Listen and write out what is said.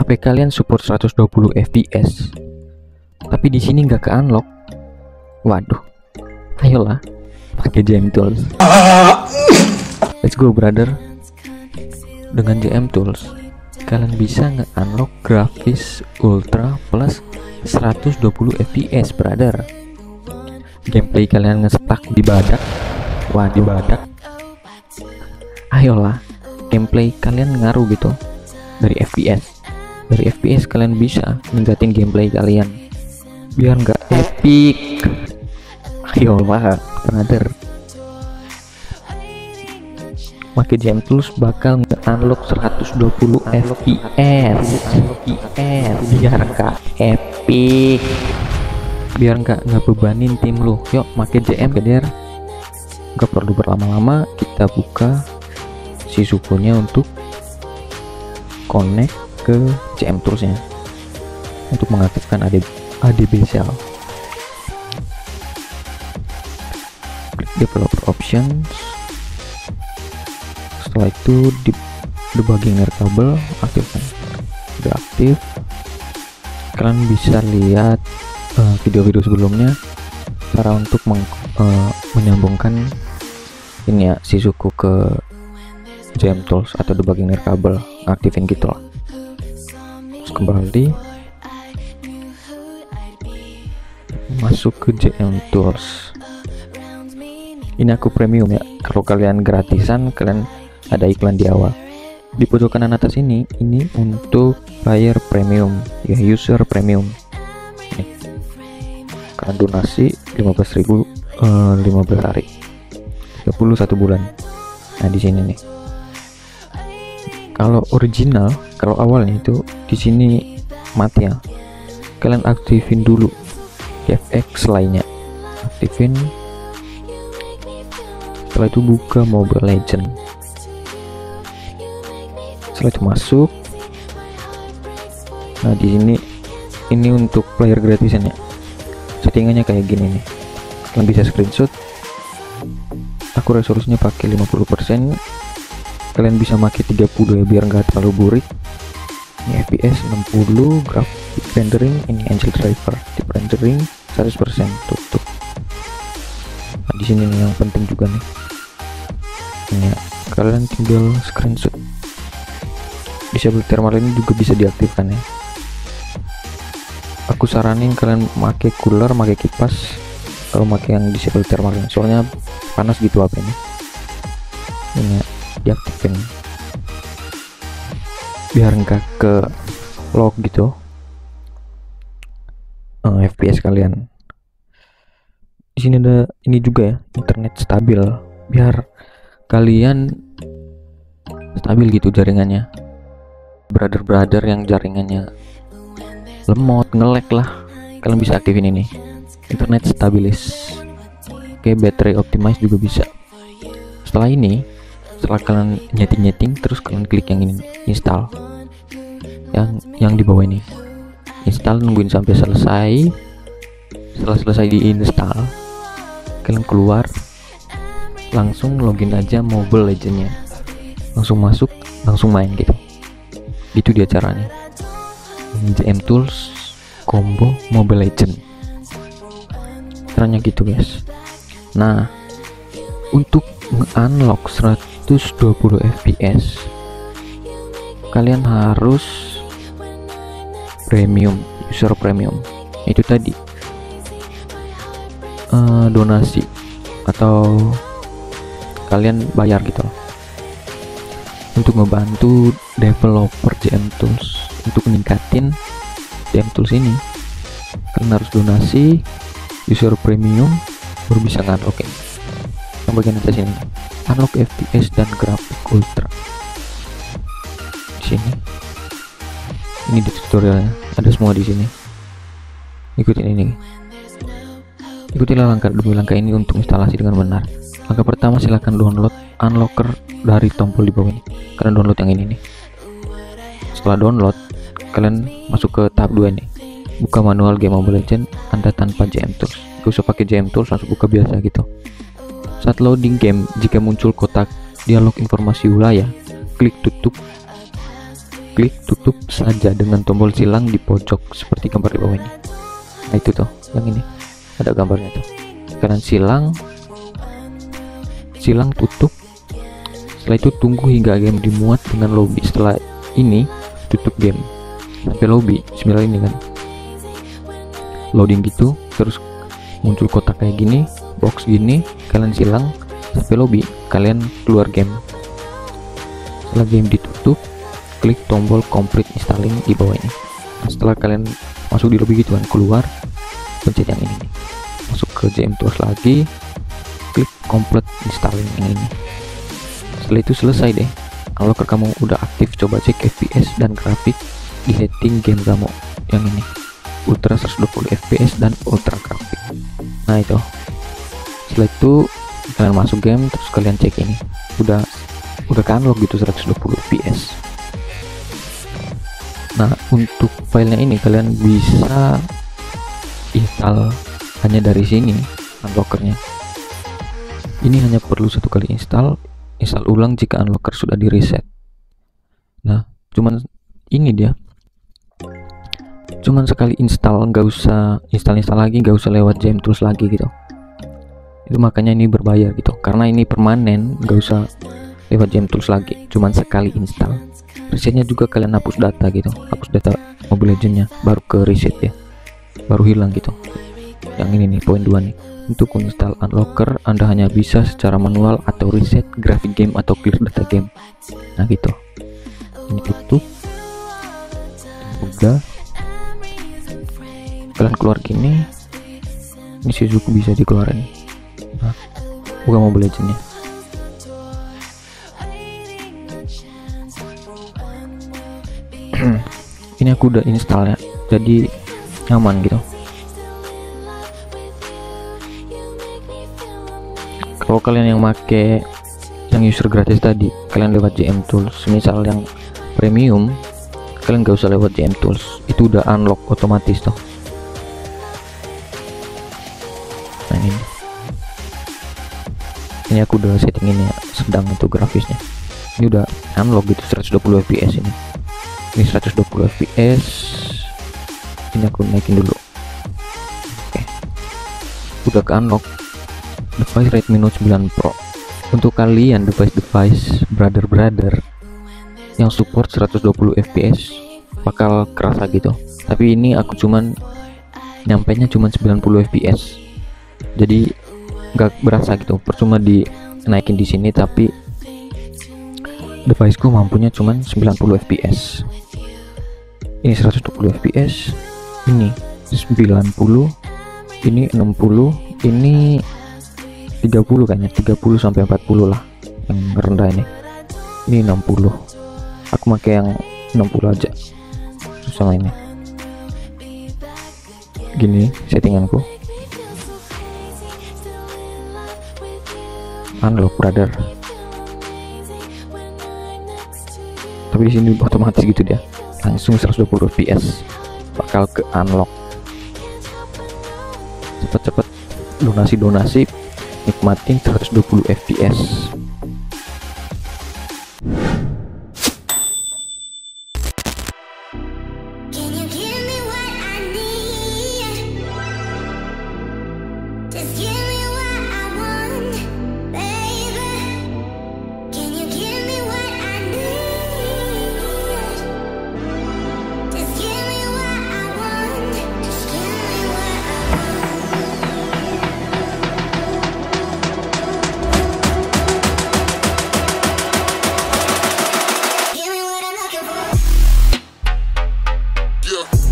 HP kalian support 120 fps, tapi di sini nggak ke unlock. Waduh, ayolah pakai JM Tools. Let's go brother. Dengan JM Tools kalian bisa nge-unlock grafis ultra plus 120 fps brother. Gameplay kalian nge-stuck di badak. Wah, di badak. Ayolah, gameplay kalian ngaruh gitu dari fps. Dari fps kalian bisa ningkatin gameplay kalian biar nggak epic. Ayolah brother, pakai JM Tools bakal nge-unlock 120 fps biar nggak epic, biar nggak ngebebanin tim lu. Yuk pakai JM brother, nggak perlu berlama-lama. Kita buka si sukunya untuk connect ke JM Tools nya untuk mengaktifkan ADB Shell. Klik developer options, setelah itu di debugging kabel aktifkan. Udah aktif, kalian bisa lihat video-video sebelumnya cara untuk menyambungkan ini ya, si suku ke JM Tools atau debugging kabel, aktifin gitu lah. Terus kembali masuk ke JM Tools. Ini aku premium ya, kalau kalian gratisan kalian ada iklan di awal. Di pojok kanan atas ini untuk player premium ya, user premium. Nih, kalian donasi 15.000 15 hari 31 bulan. Nah di sini nih, kalau original, kalau awalnya itu di sini mati ya, kalian aktifin dulu FX lainnya, aktifin. Setelah itu buka Mobile Legend. Setelah itu masuk. Nah di sini ini untuk player gratisan ya, settingannya kayak gini nih, kalian bisa screenshot. Aku resolusinya pakai 50%, kalian bisa pakai 30 ya biar nggak terlalu burik. Ini fps 60, grafik rendering, ini Angel driver, deep rendering 100%, tutup. Nah di sini nih yang penting juga nih, ini ya, kalian tinggal screenshot. Disable thermal ini juga bisa diaktifkan ya. Aku saranin kalian pakai cooler, pakai kipas kalau pakai yang disable thermal ini, soalnya panas gitu HP ini. Ini ya, diaktifin biar enggak ke lock gitu FPS kalian. Di sini ada ini juga ya, internet stabil, biar kalian stabil gitu jaringannya. Brother yang jaringannya lemot, nge-lag lah, kalian bisa aktifin ini internet stabilis. Oke, battery optimize juga bisa. Setelah ini, setelah kalian nyeting terus kalian klik yang ini, install, yang di bawah ini, install. Nungguin sampai selesai. Setelah selesai di install, kalian keluar, langsung login aja Mobile Legendnya, langsung masuk, langsung main gitu. Itu dia caranya, JM Tools combo Mobile Legend, caranya gitu guys. Nah untuk unlock 120 fps kalian harus premium, user premium. Itu tadi donasi atau kalian bayar gitu untuk ngebantu developer JM Tools untuk meningkatin JM Tools ini. Kalian harus donasi user premium baru bisa unlock. Yang bagian atas ini unlock FPS dan grafik ultra. Di sini ini di tutorialnya ada semua di sini. Ikutin ini, ikutilah langkah demi langkah ini untuk instalasi dengan benar. Langkah pertama, silahkan download unlocker dari tombol di bawah ini. Kalian download yang ini nih. Setelah download, kalian masuk ke tahap 2 nih, buka manual game Mobile Legends Anda tanpa JM Tools. Gak usah pakai JM Tools, langsung buka biasa gitu. Saat loading game, jika muncul kotak dialog informasi wilayah, klik tutup klik tutup saja dengan tombol silang di pojok seperti gambar di bawah ini. Nah itu tuh, yang ini ada gambarnya tuh. Kalian silang tutup. Setelah itu tunggu hingga game dimuat dengan lobby. Setelah ini tutup game sampai lobby. Bismillah, ini kan loading gitu, terus muncul kotak kayak gini, box gini, kalian silang sampai lobby, kalian keluar game. Setelah game ditutup, klik tombol complete installing di bawah ini. Nah, setelah kalian masuk di lobby gitu kan, keluar, pencet yang ini nih. Masuk ke JM Tools lagi, klik complete installing yang ini. Setelah itu selesai deh, unlocker kamu udah aktif. Coba cek FPS dan grafik di setting game kamu yang ini, ultra 120 fps dan ultra grafik. Nah itu, setelah itu kalian masuk game, terus kalian cek ini udah kan unlock gitu 120 fps. Nah untuk filenya ini kalian bisa install hanya dari sini unlockernya. Ini hanya perlu satu kali install ulang jika unlocker sudah di reset. Nah cuman ini dia, cuman sekali install, nggak usah install lagi, nggak usah lewat JM Tools lagi gitu. Itu makanya ini berbayar gitu, karena ini permanen, nggak usah lewat JM Tools lagi, cuman sekali install. Resetnya juga kalian hapus data gitu, hapus data Mobile Legendnya, baru ke reset ya, baru hilang gitu. Yang ini nih poin 2 nih, untuk install unlocker Anda hanya bisa secara manual atau reset grafik game atau clear data game. Nah gitu, ini tutup, udah kalian keluar gini, ini Shizuku bisa dikeluarin. Nah, bukan Mobile Legendnya. Ini aku udah install ya, jadi nyaman gitu. Kalau kalian yang make yang user gratis tadi, kalian lewat JM Tools. Misal yang premium, kalian gak usah lewat JM Tools, itu udah unlock otomatis tuh. Nah ini aku udah settingin ya, sedang itu grafisnya. Ini udah unlock gitu 120 fps ini. Ini 120 fps. Ini aku naikin dulu. Oke. Udah ke unlock. Device Redmi Note 9 Pro. Untuk kalian device brother yang support 120 fps bakal kerasa gitu. Tapi ini aku cuman nyampainya cuman 90 fps. Jadi nggak berasa gitu, percuma dinaikin di sini, tapi deviceku mampunya cuman 90 fps. Ini 120 fps, ini 90, ini 60, ini 30 kayaknya, 30 sampai 40 lah yang rendah ini. Ini 60. Aku pakai yang 60 aja. Sama ini. Gini settinganku. Unlock brother. Tapi di sini otomatis gitu dia. Langsung 120 fps bakal ke unlock. Cepet-cepet donasi, nikmatin 120 fps. Yeah.